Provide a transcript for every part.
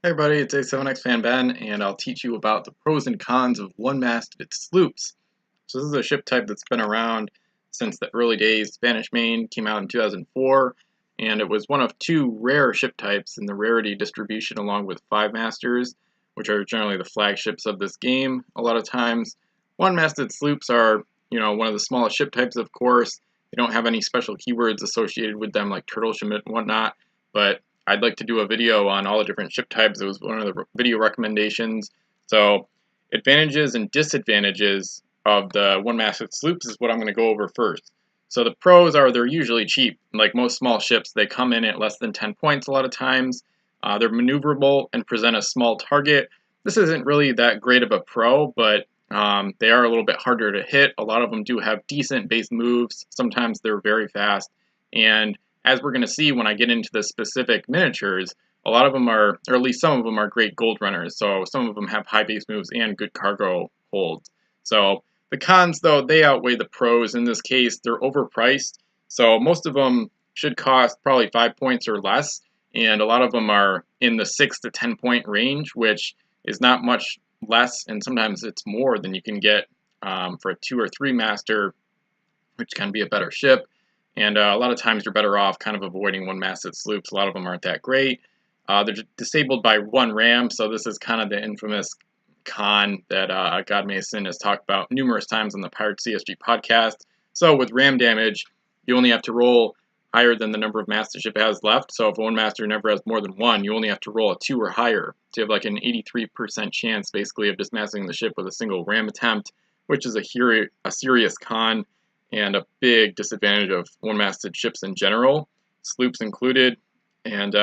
Hey everybody, it's A7X Fan Ben, and I'll teach you about the pros and cons of one-masted sloops. So this is a ship type that's been around since the early days. Spanish Main came out in 2004, and it was one of two rare ship types in the rarity distribution along with five masters, which are generally the flagships of this game. A lot of times, one-masted sloops are, one of the smallest ship types, of course. They don't have any special keywords associated with them like turtle ship and whatnot, but I'd like to do a video on all the different ship types. It was one of the video recommendations. So advantages and disadvantages of the one-masted sloops is what I'm going to go over first. So the pros are they're usually cheap. Like most small ships, they come in at less than 10 points a lot of times. They're maneuverable and present a small target. This isn't really that great of a pro, but they are a little bit harder to hit. A lot of them do have decent base moves. Sometimes they're very fast. And as we're going to see when I get into the specific miniatures, a lot of them are, or at least some of them are great gold runners. So some of them have high base moves and good cargo holds. So the cons, though, they outweigh the pros. In this case, they're overpriced. So most of them should cost probably 5 points or less. And a lot of them are in the 6 to 10 point range, which is not much less. And sometimes it's more than you can get for a 2 or 3 master, which can be a better ship. And a lot of times you're better off kind of avoiding one-masted sloops. A lot of them aren't that great. They're disabled by one ram, so this is kind of the infamous con that God Mason has talked about numerous times on the Pirate CSG podcast. So with ram damage, you only have to roll higher than the number of masts the ship has left. So if one master never has more than one, you only have to roll a 2 or higher. So you have like an 83% chance basically of dismantling the ship with a single ram attempt, which is a serious con and a big disadvantage of one-masted ships in general, sloops included. And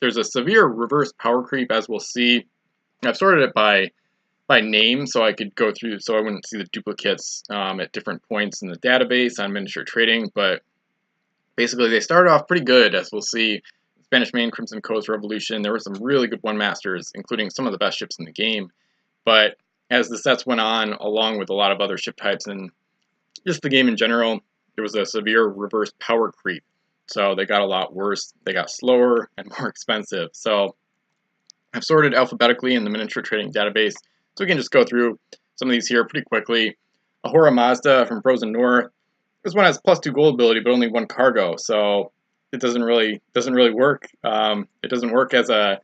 there's a severe reverse power creep, as we'll see. I've sorted it by name, so I could go through, so I wouldn't see the duplicates at different points in the database on miniature trading. But basically, they started off pretty good, as we'll see. Spanish Main, Crimson Coast, Revolution, there were some really good one-masters, including some of the best ships in the game. But as the sets went on, along with a lot of other ship types and just the game in general, there was a severe reverse power creep. So they got a lot worse. They got slower and more expensive. So I've sorted alphabetically in the miniature trading database. So we can just go through some of these here pretty quickly. Ahura Mazda from Frozen North. This one has +2 gold ability, but only 1 cargo. So it doesn't really work. It doesn't work as a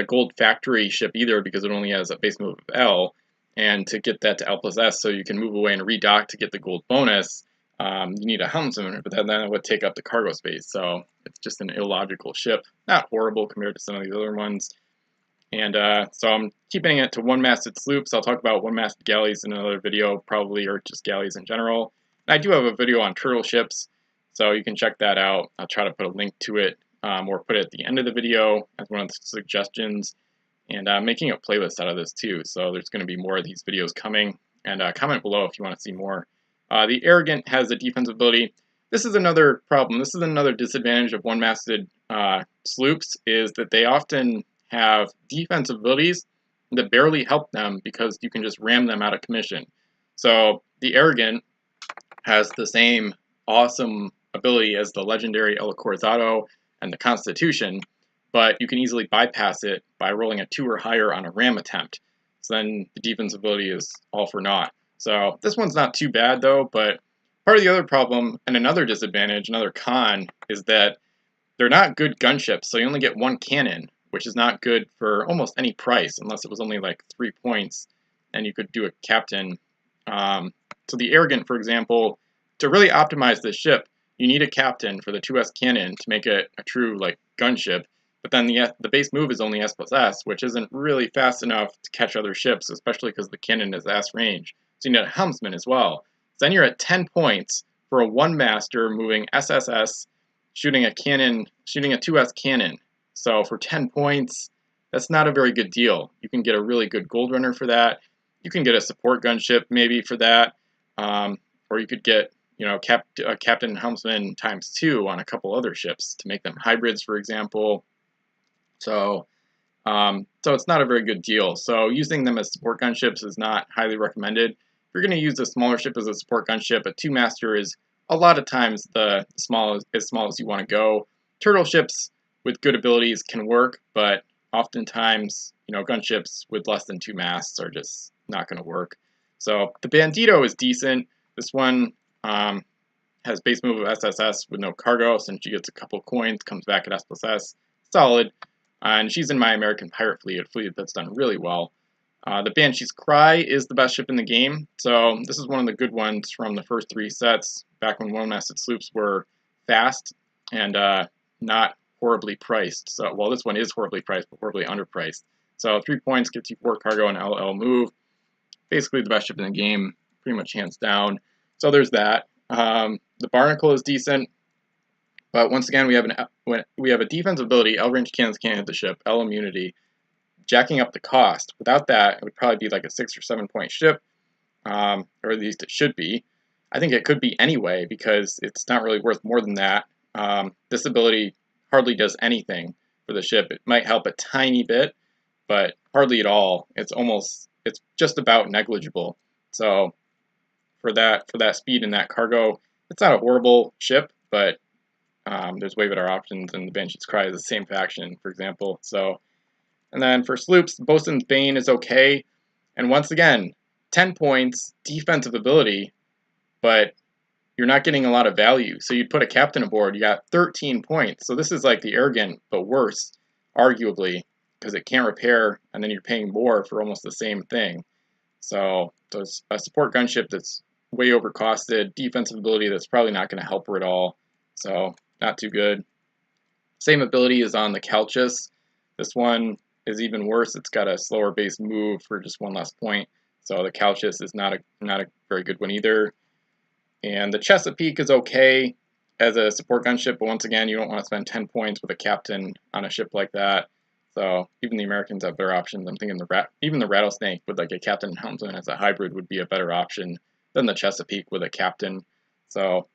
gold factory ship either because it only has a base move of L. And to get that to L+S so you can move away and redock to get the gold bonus, you need a helmsman, but then it would take up the cargo space. So it's just an illogical ship. Not horrible compared to some of these other ones. And so I'm keeping it to one-masted sloops. I'll talk about one-masted galleys in another video, probably, or just galleys in general. And I do have a video on turtle ships, so you can check that out. I'll try to put a link to it or put it at the end of the video as one of the suggestions. And I'm making a playlist out of this too, so there's going to be more of these videos coming. And comment below if you want to see more. The Arrogant has a defensive ability. This is another problem. This is another disadvantage of one-masted sloops, is that they often have defensive abilities that barely help them because you can just ram them out of commission. So the Arrogant has the same awesome ability as the legendary El Corazado and the Constitution, but you can easily bypass it by rolling a 2 or higher on a ram attempt. So then the defense ability is all for naught. So this one's not too bad though, but part of the other problem and another disadvantage, another con, is that they're not good gunships. So you only get 1 cannon, which is not good for almost any price unless it was only like 3 points and you could do a captain. So the Arrogant, for example, to really optimize this ship, you need a captain for the 2S cannon to make it a true like gunship. But then the base move is only S+S, which isn't really fast enough to catch other ships, especially because the cannon is S range. So you need a helmsman as well. So then you're at 10 points for a 1-master moving SSS, shooting a 2S cannon. So for 10 points, that's not a very good deal. You can get a really good gold runner for that. You can get a support gunship maybe for that. Or you could get a captain helmsman ×2 on a couple other ships to make them hybrids, for example. So it's not a very good deal. So using them as support gunships is not highly recommended. If you're going to use a smaller ship as a support gunship, a 2-master is a lot of times as small as you want to go. Turtle ships with good abilities can work, but oftentimes, gunships with less than 2 masts are just not going to work. So the Bandito is decent. This one has base move of SSS with no cargo, since she gets a couple coins, comes back at S+S. Solid. And she's in my American Pirate fleet, a fleet that's done really well. The Banshee's Cry is the best ship in the game, so this is one of the good ones from the first 3 sets, back when one-masted sloops were fast and not horribly priced. So, well, this one is horribly priced, but horribly underpriced. So 3 points gets you 4 cargo and LL move. Basically the best ship in the game, pretty much hands down. So there's that. The Barnacle is decent, but once again we have a defensive ability. L range cannons can't hit the ship. L immunity, jacking up the cost. Without that, it would probably be like a 6 or 7 point ship, or at least it should be. I think it could be anyway because it's not really worth more than that. This ability hardly does anything for the ship. It might help a tiny bit, but hardly at all. It's just about negligible. So for that speed and that cargo, it's not a horrible ship, but there's way better options, and the Banshee's Cry is the same faction, for example. So, and then for sloops, Bosun's Bane is okay, and once again, 10 points, defensive ability, but you're not getting a lot of value. So you'd put a captain aboard, you got 13 points. So this is like the Arrogant, but worse, arguably, because it can't repair, and then you're paying more for almost the same thing. So it's a support gunship that's way overcosted, defensive ability that's probably not going to help her at all. So not too good. Same ability is on the Calchas. This one is even worse. It's got a slower base move for just 1 less point. So the Calchas is not a very good one either. And the Chesapeake is okay as a support gunship, but once again, you don't want to spend 10 points with a captain on a ship like that. So even the Americans have better options. I'm thinking even the Rattlesnake with like a captain and helmsman as a hybrid would be a better option than the Chesapeake with a captain. So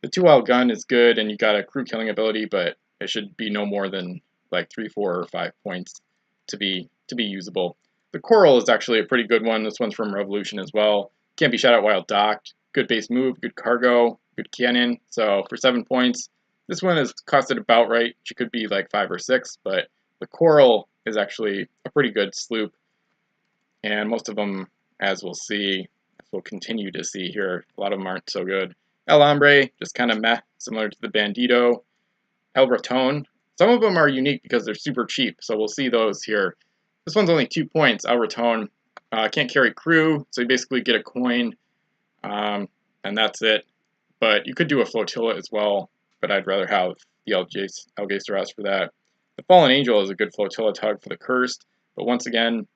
the 2L gun is good, and you got a crew killing ability, but it should be no more than like 3, 4, or 5 points to be usable. The Coral is actually a pretty good one. This one's from Revolution as well. Can't be shot at while docked. Good base move, good cargo, good cannon. So for 7 points, this one is costed about right. She could be like 5 or 6, but the Coral is actually a pretty good sloop, and most of them, as we'll see, as we'll continue to see here, a lot of them aren't so good. El Hombre, just kind of meh, similar to the Bandito. El Raton, some of them are unique because they're super cheap, so we'll see those here. This one's only 2 points, El Raton. Can't carry crew, so you basically get a coin, and that's it. But you could do a flotilla as well, but I'd rather have the Algeciras for that. The Fallen Angel is a good flotilla tug for the Cursed, but once again,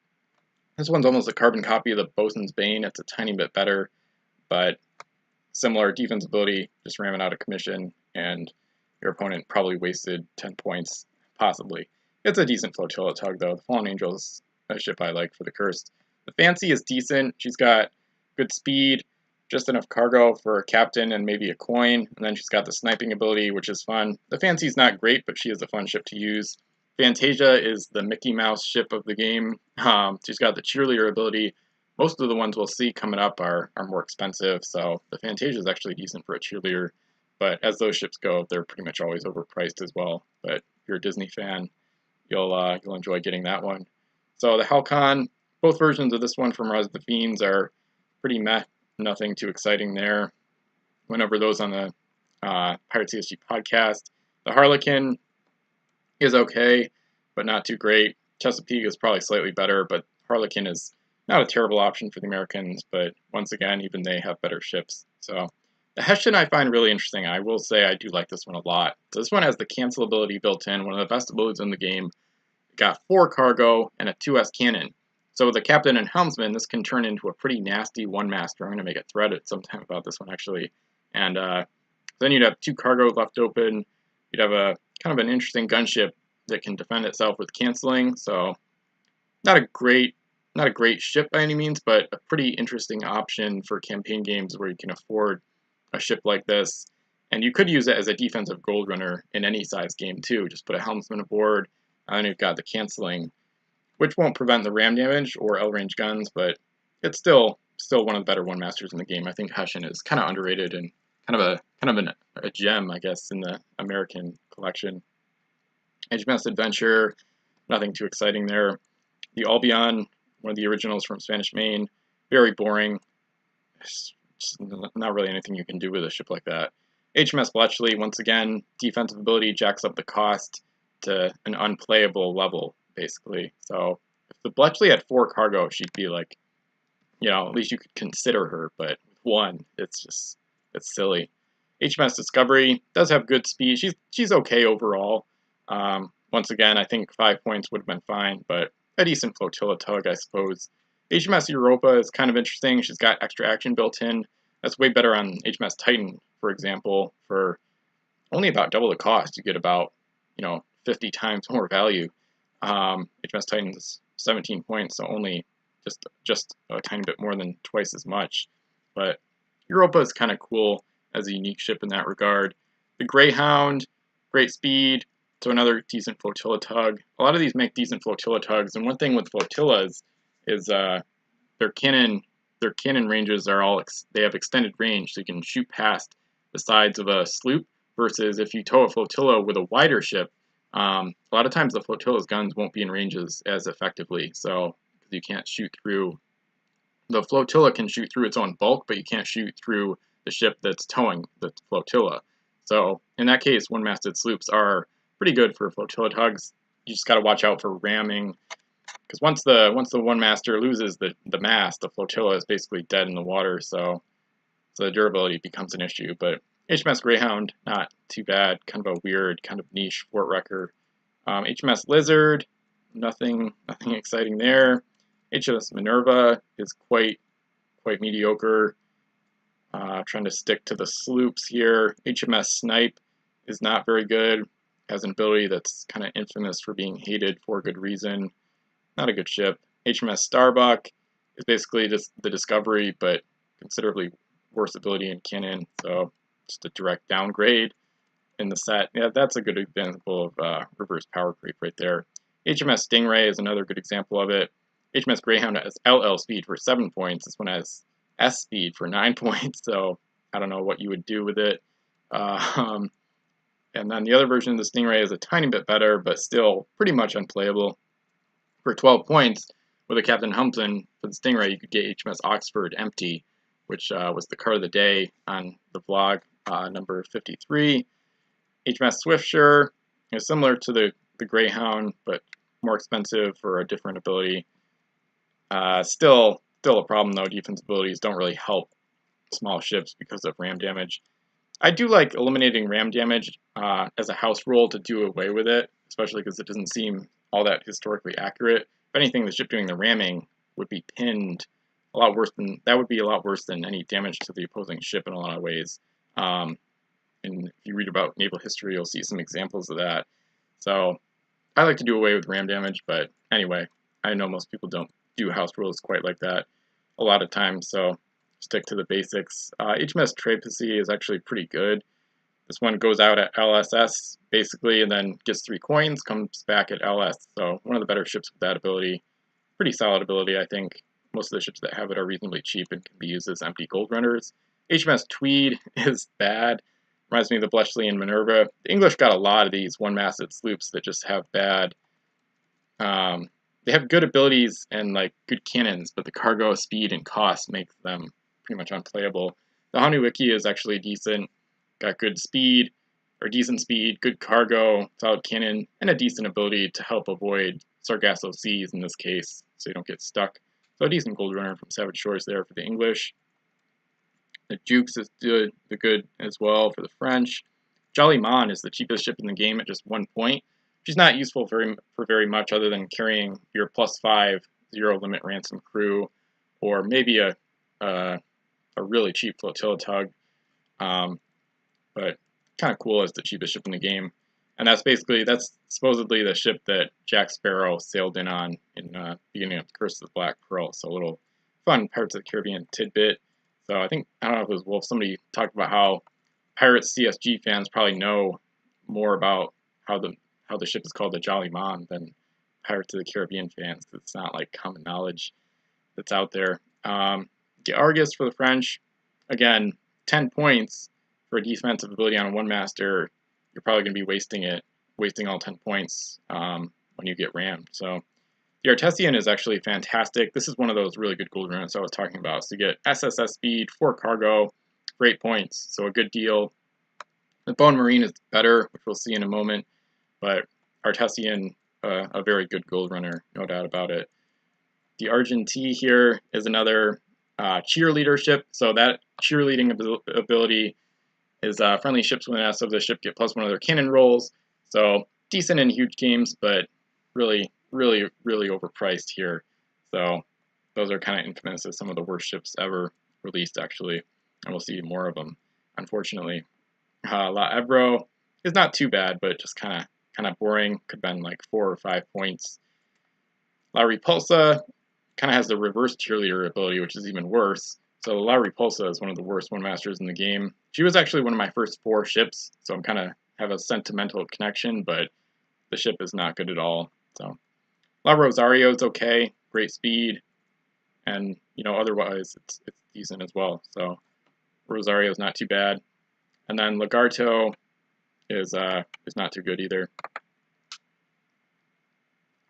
this one's almost a carbon copy of the Bosun's Bane. It's a tiny bit better, but similar defense ability, just ram it out of commission, and your opponent probably wasted 10 points, possibly. It's a decent flotilla tug, though. The Fallen Angel is a ship I like for the Cursed. The Fancy is decent. She's got good speed, just enough cargo for a captain and maybe a coin, and then she's got the sniping ability, which is fun. The Fancy's not great, but she is a fun ship to use. Fantasia is the Mickey Mouse ship of the game. She's got the cheerleader ability. Most of the ones we'll see coming up are more expensive, so the Fantasia is actually decent for a cheerleader, but as those ships go, they're pretty much always overpriced as well. But if you're a Disney fan, you'll enjoy getting that one. So the Halcon, both versions of this one from Rise of the Fiends are pretty meh. Nothing too exciting there. Went over those on the Pirate CSG podcast. The Harlequin is okay, but not too great. Chesapeake is probably slightly better, but Harlequin is not a terrible option for the Americans, but once again, even they have better ships. So the Hessian I find really interesting. I will say I do like this one a lot. So this one has the cancel ability built in, one of the best abilities in the game. It got 4 cargo and a 2S cannon. So with the captain and helmsman, this can turn into a pretty nasty one-master. I'm going to make a thread at some time about this one, actually. And then you'd have 2 cargo left open. You'd have a kind of an interesting gunship that can defend itself with canceling. So not a great ship by any means, but a pretty interesting option for campaign games where you can afford a ship like this. And you could use it as a defensive gold runner in any size game too. Just put a helmsman aboard, and then you've got the canceling, which won't prevent the ram damage or L-range guns, but it's still one of the better one-masters in the game. I think Hessian is kind of underrated and kind of a gem, I guess, in the American collection. HMS Adventure, nothing too exciting there. The Albion, one of the originals from Spanish Main, very boring. It's just not really anything you can do with a ship like that. HMS Bletchley, once again, defensive ability jacks up the cost to an unplayable level, basically. So if the Bletchley had 4 cargo, she'd be like, at least you could consider her, but with 1, it's silly. HMS Discovery does have good speed. She's okay overall. Once again, I think 5 points would have been fine, but a decent flotilla tug, I suppose. HMS Europa is kind of interesting. She's got extra action built in. That's way better on HMS Titan, for example. For only about double the cost, you get about 50 times more value. HMS Titan's 17 points, so only just a tiny bit more than twice as much. But Europa is kind of cool as a unique ship in that regard. The Greyhound, great speed, so another decent flotilla tug. A lot of these make decent flotilla tugs, and one thing with flotillas is their cannon ranges are they have extended range, so you can shoot past the sides of a sloop. Versus if you tow a flotilla with a wider ship, a lot of times the flotilla's guns won't be in ranges as effectively. So you can't shoot through. The flotilla can shoot through its own bulk, but you can't shoot through the ship that's towing the flotilla. So in that case, one-masted sloops are pretty good for flotilla tugs. You just got to watch out for ramming, because once the one-master loses the mast, the flotilla is basically dead in the water. So the durability becomes an issue. But HMS Greyhound, not too bad. Kind of a weird, kind of niche fort wrecker. HMS Lizard, nothing exciting there. HMS Minerva is quite mediocre. Trying to stick to the sloops here. HMS Snipe is not very good. Has an ability that's kind of infamous for being hated for good reason. Not a good ship. HMS Starbuck is basically just the Discovery, but considerably worse ability in cannon. So just a direct downgrade in the set. Yeah, that's a good example of reverse power creep right there. HMS Stingray is another good example of it. HMS Greyhound has LL speed for 7 points. This one has S speed for 9 points, so I don't know what you would do with it. And then the other version of the Stingray is a tiny bit better, but still pretty much unplayable. For 12 points, with a Captain Humpton for the Stingray, you could get HMS Oxford empty, which was the card of the day on the vlog, number 53. HMS Swiftsure is similar to the Greyhound, but more expensive for a different ability. Still a problem though. Defense abilities don't really help small ships because of ram damage. I do like eliminating ram damage as a house rule to do away with it, especially because it doesn't seem all that historically accurate. If anything, the ship doing the ramming would be pinned a lot worse than any damage to the opposing ship in a lot of ways. And if you read about naval history, you'll see some examples of that. So I like to do away with ram damage, but anyway, I know most people don't do house rules quite like that a lot of times, so stick to the basics. HMS Trapezy is actually pretty good. This one goes out at LSS, basically, and then gets 3 coins, comes back at LS, so one of the better ships with that ability. Pretty solid ability, I think. Most of the ships that have it are reasonably cheap and can be used as empty gold runners. HMS Tweed is bad. Reminds me of the Bletchley and Minerva. The English got a lot of these one-masted sloops that just have bad... they have good abilities and good cannons, but the cargo, speed, and cost make them pretty much unplayable. The Hanuwiki is actually decent. Got good speed, or decent speed, good cargo, solid cannon, and a decent ability to help avoid Sargasso Seas in this case, so you don't get stuck. So a decent gold runner from Savage Shores there for the English. The Jukes is good as well for the French. Jolly Mon is the cheapest ship in the game at just 1 point. She's not useful for very much other than carrying your +5 0 limit ransom crew, or maybe a really cheap flotilla tug. But kind of cool as the cheapest ship in the game. And that's supposedly the ship that Jack Sparrow sailed in on in the beginning of Curse of the Black Pearl. So a little fun Pirates of the Caribbean tidbit. So I don't know if it was Wolf, somebody talked about how Pirates CSG fans probably know more about how the ship is called the Jolly Mon than Pirates of the Caribbean fans, because it's not common knowledge that's out there. The Argus for the French, again, 10 points for a defensive ability on a one-master. You're probably going to be wasting all 10 points when when you get rammed. So the Artesian is actually fantastic. This is one of those really good gold runners I was talking about. So you get SSS speed, 4 cargo, great points, so a good deal. The Bone Marine is better, which we'll see in a moment, but Artesian, a very good gold runner, no doubt about it. The Argentee here is another cheerleader ship, so that cheerleading ability is friendly ships when S of the ship get +1 of their cannon rolls, so decent in huge games, but really overpriced here. So those are kind of infamous as some of the worst ships ever released, actually, and we'll see more of them, unfortunately. La Ebro is not too bad, but just kind of boring. Could have been like 4 or 5 points. La Repulsa kind of has the reverse cheerleader ability, which is even worse. So La Repulsa is one of the worst one masters in the game. She was actually one of my first 4 ships, so I'm kind of have a sentimental connection, but the ship is not good at all. So La Rosario is okay, great speed, and otherwise it's decent as well. So Rosario is not too bad. And then Lagarto is not too good either.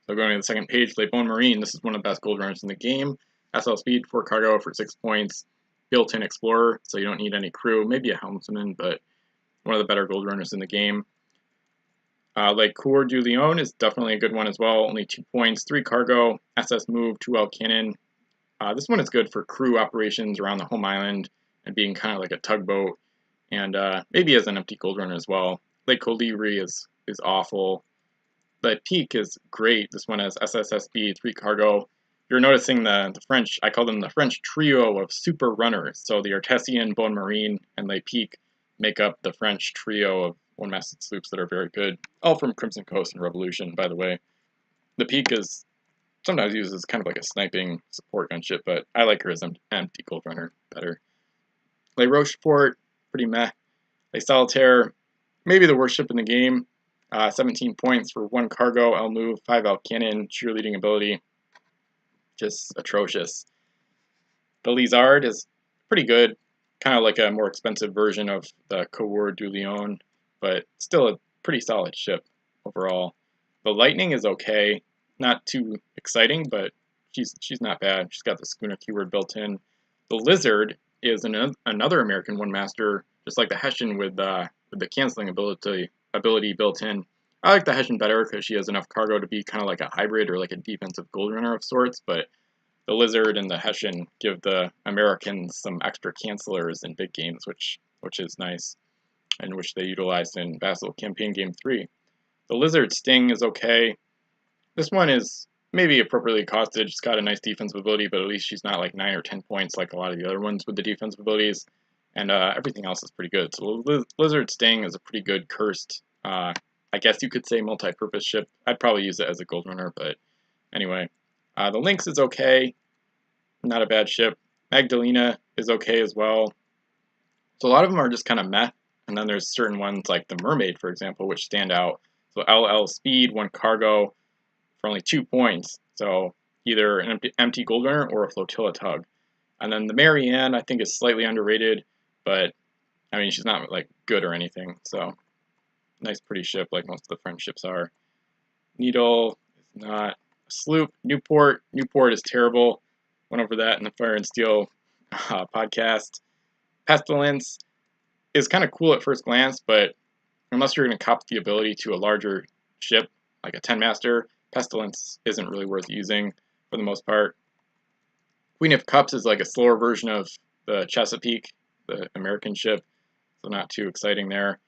So going to the second page, Le Bone Marine, this is one of the best gold runners in the game. SL speed, 4 cargo for 6 points. Built-in explorer, so you don't need any crew. Maybe a helmsman, but one of the better gold runners in the game. Le Coeur du Lion is definitely a good one as well. Only 2 points, 3 cargo, SS move, 2L cannon. This one is good for crew operations around the home island and being kind of like a tugboat. And maybe as an empty gold runner as well. Lake Colibri is awful. The Peak is great. This one has SSSB, 3 cargo. You're noticing the French, I call them the French trio of super runners. So the Artesian, Bone Marine, and Le Peak make up the French trio of one-masted sloops that are very good. All from Crimson Coast and Revolution, by the way. The Peak is sometimes used as kind of like a sniping support gunship, but I like her as an empty gold runner better. Le Rocheport, pretty meh. Le Solitaire, maybe the worst ship in the game. 17 points for 1 cargo, L move, 5L cannon, cheerleading ability. Just atrocious. The Lizard is pretty good, kind of like a more expensive version of the Coeur du Lion, but still a pretty solid ship overall. The Lightning is okay, not too exciting, but she's not bad. She's got the schooner keyword built in. The Lizard is another American one master, just like the Hessian with the canceling ability built in. I like the Hessian better because she has enough cargo to be kind of like a hybrid or like a defensive gold runner of sorts, but the Lizard and the Hessian give the Americans some extra cancelers in big games, which is nice, and which they utilized in Vassal Campaign Game 3. The Lizard Sting is okay. This one is maybe appropriately costed. She's got a nice defensive ability, but at least she's not like 9 or 10 points like a lot of the other ones with the defensive abilities, and everything else is pretty good. So Lizard Sting is a pretty good cursed, I guess you could say multi-purpose ship. I'd probably use it as a gold runner, but anyway. The Lynx is okay, not a bad ship. Magdalena is okay as well. So a lot of them are just kind of meh, and then there's certain ones like the Mermaid, for example, which stand out. So LL speed, 1 cargo for only 2 points. So either an empty gold runner or a flotilla tug. And then the Marianne, I think, is slightly underrated, but I mean, she's not like good or anything. So nice, pretty ship like most of the French ships are. Needle is not. Sloop, Newport is terrible. Went over that in the Fire and Steel podcast. Pestilence is kind of cool at first glance, but unless you're going to cop the ability to a larger ship, like a 10-master, Pestilence isn't really worth using for the most part. Queen of Cups is like a slower version of the Chesapeake, the American ship, so not too exciting there.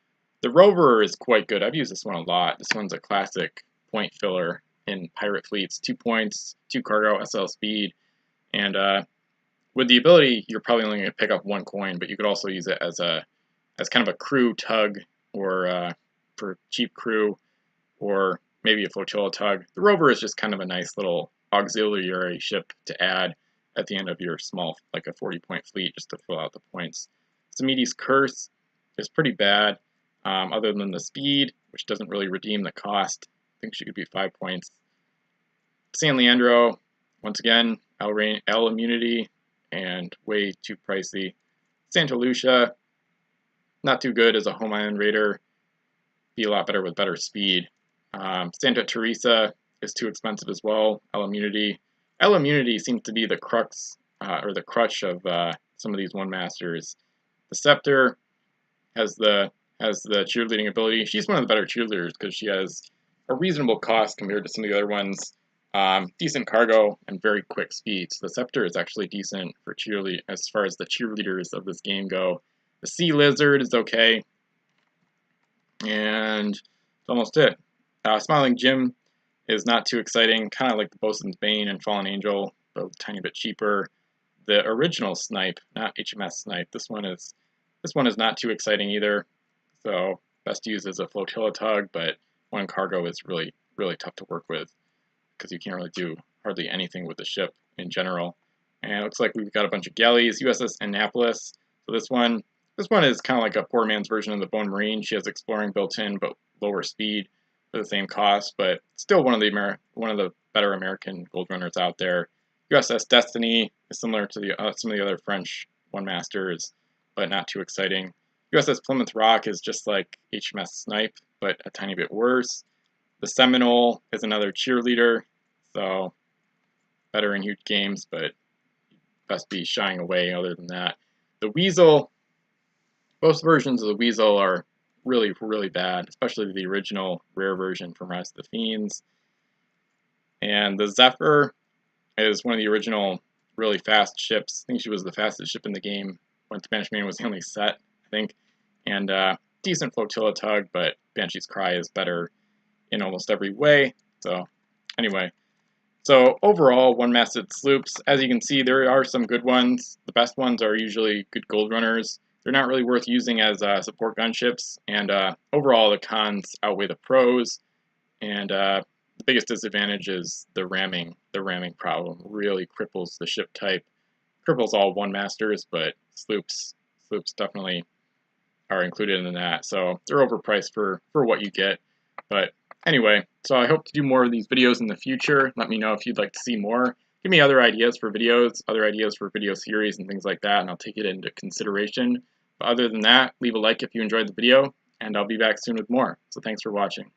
The Rover is quite good. I've used this one a lot. This one's a classic point filler in pirate fleets. 2 points, 2 cargo, SL speed, and with the ability, you're probably only going to pick up 1 coin, but you could also use it as kind of a crew tug, or for cheap crew, or maybe a flotilla tug. The Rover is just kind of a nice little auxiliary ship to add at the end of your small, like a 40-point fleet, just to fill out the points. Samidi's Curse is pretty bad, other than the speed, which doesn't really redeem the cost. I think she could be 5 points. San Leandro, once again, L immunity, and way too pricey. Santa Lucia, not too good as a home island raider. Be a lot better with better speed. Santa Teresa is too expensive as well. L immunity seems to be the crux or the crutch of some of these one masters. The scepter has the cheerleading ability. She's one of the better cheerleaders because she has a reasonable cost compared to some of the other ones. Decent cargo and very quick speed. So the scepter is actually decent for cheerlead as far as the cheerleaders of this game go. The sea lizard is okay, and that's almost it. Smiling Jim is not too exciting, kind of like the Bosun's Bane and Fallen Angel, but a tiny bit cheaper. The original Snipe, not HMS Snipe. This one is not too exciting either. So best used as a flotilla tug, but one cargo is really tough to work with because you can't really do hardly anything with the ship in general. And it looks like we've got a bunch of galleys. USS Annapolis. So this one is kind of like a poor man's version of the Bone Marine. She has exploring built in, but lower speed for the same cost, but still one of the better American gold runners out there. USS Destiny is similar to some of the other French one masters, but not too exciting. USS Plymouth Rock is just like HMS Snipe, but a tiny bit worse. The Seminole is another cheerleader, so better in huge games, but best be shying away other than that. The Weasel, both versions of the Weasel are really bad, especially the original rare version from Rise of the Fiends. And the Zephyr is one of the original really fast ships. I think she was the fastest ship in the game when Spanish Main was the only set, I think. And decent flotilla tug, but Banshee's Cry is better in almost every way. So anyway, so overall, one-masted sloops, as you can see, there are some good ones. The best ones are usually good gold runners. They're not really worth using as support gunships, and overall the cons outweigh the pros. And the biggest disadvantage is the ramming. The ramming problem really cripples the ship type, cripples all one masters, but sloops definitely are included in that. So they're overpriced for what you get. But anyway, so I hope to do more of these videos in the future. Let me know if you'd like to see more. Give me other ideas for videos, other ideas for video series and things like that, and I'll take it into consideration. But other than that, leave a like if you enjoyed the video, and I'll be back soon with more. So thanks for watching.